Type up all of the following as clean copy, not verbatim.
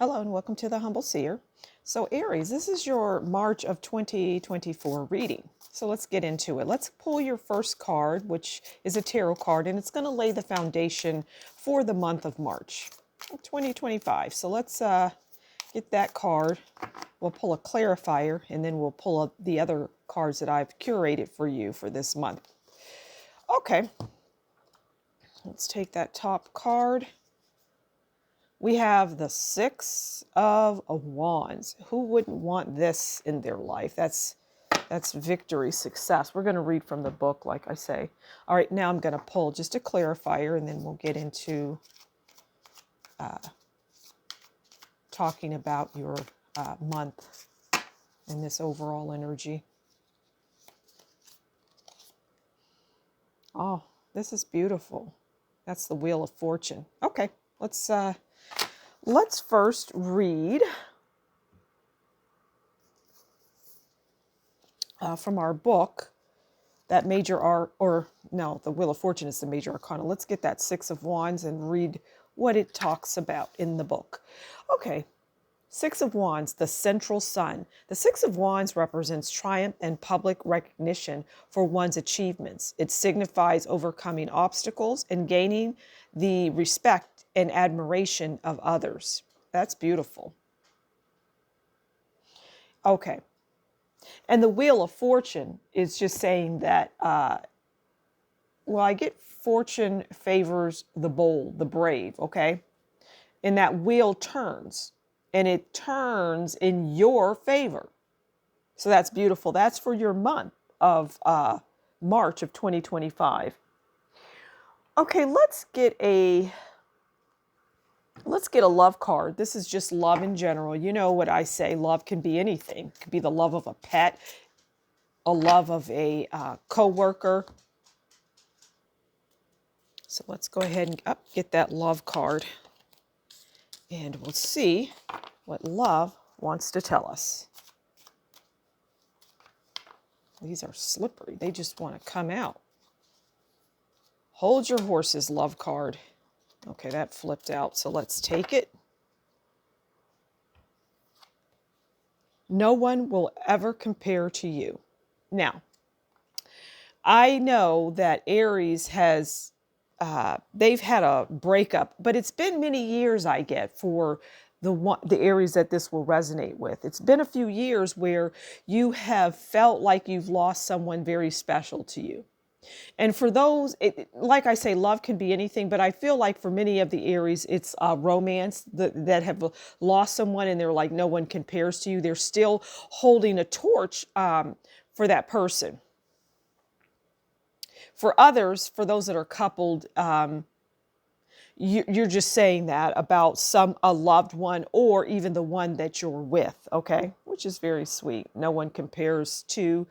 Hello and welcome to the Humble Seer. So Aries, this is your March of 2024 reading. So let's get into it. Let's pull your first card, which is a tarot card, and it's going to lay the foundation for the month of March 2025. So let's get that card. We'll pull a clarifier, and then we'll pull up the other cards that I've curated for you for this month. Okay, let's take that top card. We have the Six of Wands. Who wouldn't want this in their life? That's victory, success. We're going to read from the book, like I say. All right, now I'm going to pull just a clarifier, and then we'll get into talking about your month and this overall energy. Oh, this is beautiful. That's the Wheel of Fortune. Okay, let's first read from our book, that major the Wheel of Fortune is the major arcana. Let's get that Six of Wands and read what it talks about in the book. Okay, Six of Wands, the central sun. The Six of Wands represents triumph and public recognition for one's achievements. It signifies overcoming obstacles and gaining the respect and admiration of others. That's beautiful. Okay. And the Wheel of Fortune is just saying that, I get fortune favors the bold, the brave, okay? And that wheel turns, and it turns in your favor. So that's beautiful. That's for your month of March of 2025. Okay, let's get a love card. This is just love in general. You know what I say, love can be anything. It could be the love of a pet, a love of a co-worker. So let's go ahead and get that love card, and we'll see what love wants to tell us. These are slippery. They just want to come out. Hold your horses, love card. Okay, that flipped out, so let's take it. No one will ever compare to you. Now, I know that Aries has, they've had a breakup, but it's been many years, I get, for the Aries that this will resonate with. It's been a few years where you have felt like you've lost someone very special to you. And for those, like I say, love can be anything, but I feel like for many of the Aries, it's romance that have lost someone and they're like, no one compares to you. They're still holding a torch for that person. For others, for those that are coupled, you're just saying that about a loved one or even the one that you're with, okay? Which is very sweet. No one compares to you.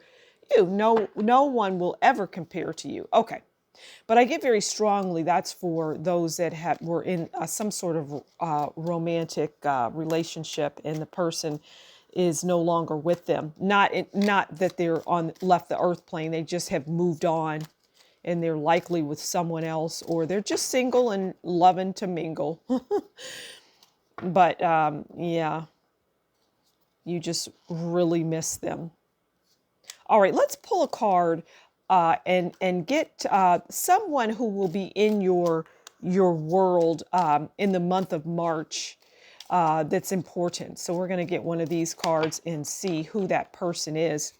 No one will ever compare to you. Okay. But I get very strongly that's for those that were in some sort of romantic relationship, and the person is no longer with them. Not that they're left the earth plane. They just have moved on, and they're likely with someone else, or they're just single and loving to mingle. But yeah, you just really miss them. All right, let's pull a card and get someone who will be in your world in the month of March that's important. So we're going to get one of these cards and see who that person is.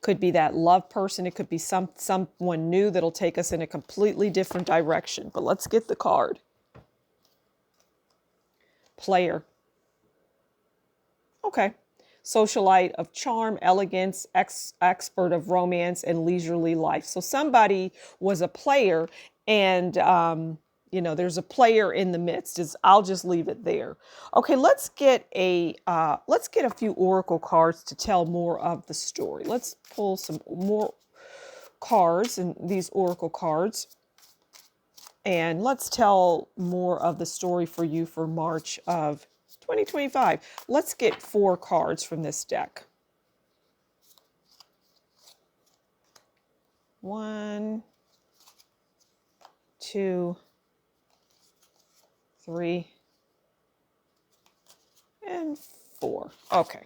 Could be that love person. It could be someone new that'll take us in a completely different direction. But let's get the card. Player. Okay. Socialite of charm, elegance, expert of romance, and leisurely life. So somebody was a player, and there's a player in the midst. I'll just leave it there. Okay, let's get a few oracle cards to tell more of the story. Let's pull some more cards and these oracle cards, and let's tell more of the story for you for March of 2025. Let's get 4 cards from this deck. 1, 2, 3, and 4. Okay.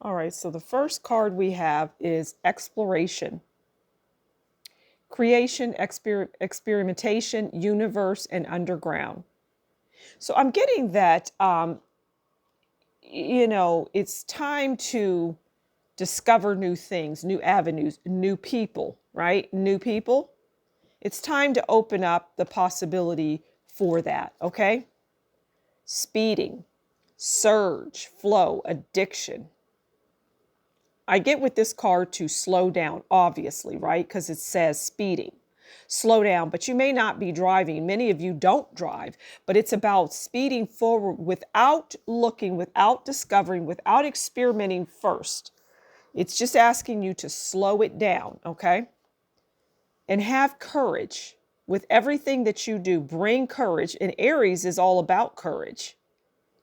All right, so the first card we have is exploration, creation, experimentation, universe, and underground. So I'm getting that, it's time to discover new things, new avenues, new people, right? New people. It's time to open up the possibility for that, okay? Speeding, surge, flow, addiction. I get with this card to slow down, obviously, right? Because it says speeding. Slow down, but you may not be driving. Many of you don't drive, but it's about speeding forward without looking, without discovering, without experimenting first. It's just asking you to slow it down, okay? And have courage with everything that you do. Bring courage. And Aries is all about courage.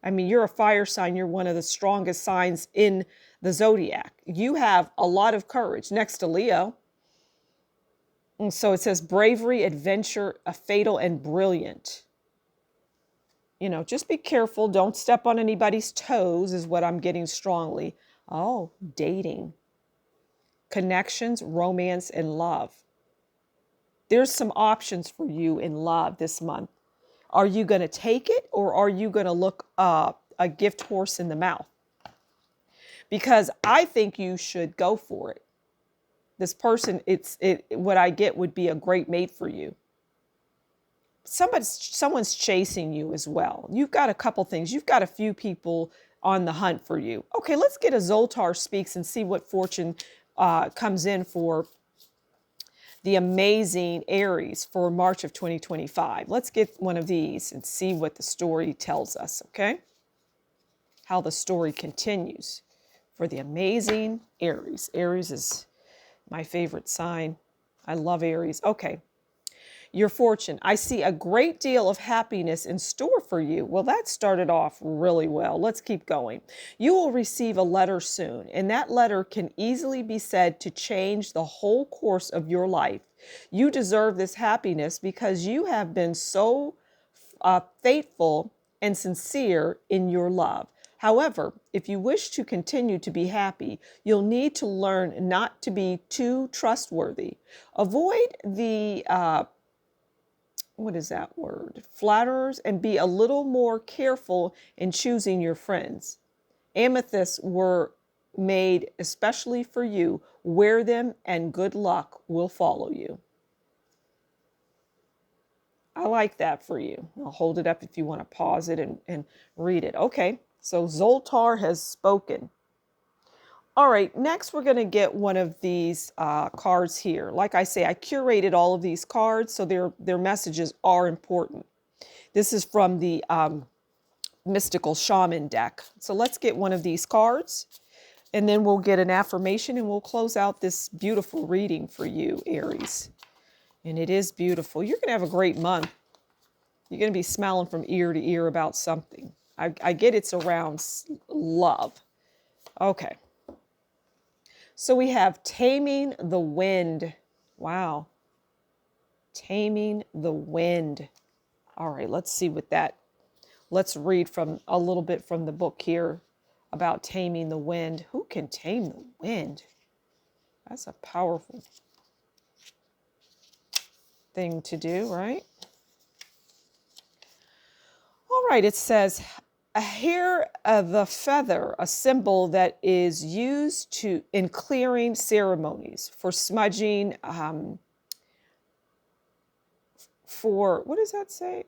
I mean, you're a fire sign. You're one of the strongest signs in the zodiac. You have a lot of courage next to Leo. And so it says bravery, adventure, a fatal and brilliant. Just be careful. Don't step on anybody's toes is what I'm getting strongly. Oh, dating, connections, romance, and love. There's some options for you in love this month. Are you going to take it, or are you going to look a gift horse in the mouth? Because I think you should go for it. This person, what I get would be a great mate for you. Someone's chasing you as well. You've got a couple things. You've got a few people on the hunt for you. Okay, let's get a Zoltar Speaks and see what fortune comes in for the amazing Aries for March of 2025. Let's get one of these and see what the story tells us, okay? How the story continues for the amazing Aries. Aries is my favorite sign. I love Aries. Okay. Your fortune. I see a great deal of happiness in store for you. Well, that started off really well. Let's keep going. You will receive a letter soon, and that letter can easily be said to change the whole course of your life. You deserve this happiness because you have been so faithful and sincere in your love. However, if you wish to continue to be happy, you'll need to learn not to be too trustworthy. Avoid the what is that word? Flatterers, and be a little more careful in choosing your friends. Amethysts were made especially for you. Wear them and good luck will follow you. I like that for you. I'll hold it up if you want to pause it and read it. Okay, so Zoltar has spoken. All right, next we're going to get one of these cards here. Like I say, I curated all of these cards, so their messages are important. This is from the Mystical Shaman deck. So let's get one of these cards, and then we'll get an affirmation, and we'll close out this beautiful reading for you, Aries. And it is beautiful. You're going to have a great month. You're going to be smiling from ear to ear about something. I get it's around love. Okay. So we have Taming the Wind. Wow. Taming the Wind. All right, let's see what that. Let's read from a little bit from the book here about taming the wind. Who can tame the wind? That's a powerful thing to do, right? All right, it says, here the feather, a symbol that is used in clearing ceremonies, for smudging, for, what does that say?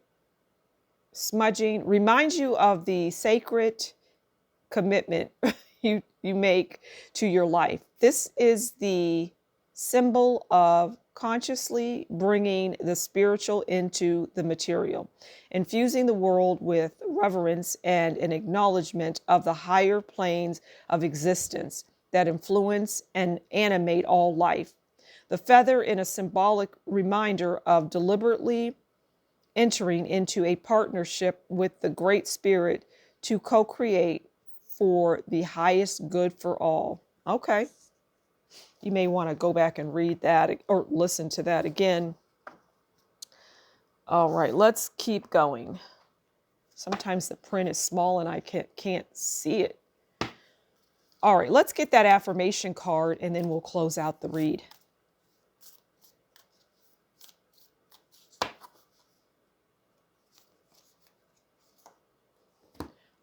Smudging, reminds you of the sacred commitment you make to your life. This is the symbol of consciously bringing the spiritual into the material, infusing the world with reverence and an acknowledgement of the higher planes of existence that influence and animate all life. The feather in a symbolic reminder of deliberately entering into a partnership with the Great Spirit to co-create for the highest good for all. Okay. You may want to go back and read that or listen to that again. All right, let's keep going. Sometimes the print is small and I can't see it. All right, let's get that affirmation card and then we'll close out the read.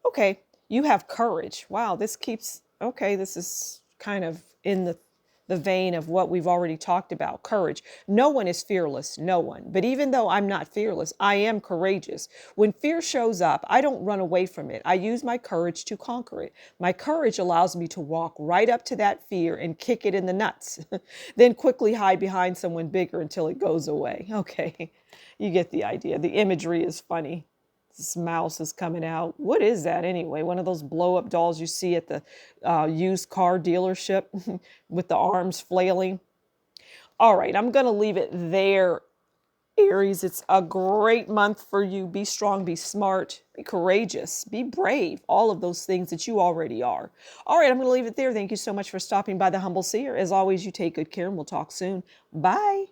Okay, you have courage. Wow, this keeps, okay, this is kind of in the vein of what we've already talked about. Courage. No one is fearless, no one. But even though I'm not fearless, I am courageous. When fear shows up, I don't run away from it. I use my courage to conquer it. My courage allows me to walk right up to that fear and kick it in the nuts, then quickly hide behind someone bigger until it goes away. Okay, you get the idea. The imagery is funny. This mouse is coming out. What is that anyway? One of those blow up dolls you see at the used car dealership with the arms flailing. All right, I'm going to leave it there, Aries. It's a great month for you. Be strong, be smart, be courageous, be brave. All of those things that you already are. All right, I'm going to leave it there. Thank you so much for stopping by The Humble Seer. As always, you take good care and we'll talk soon. Bye.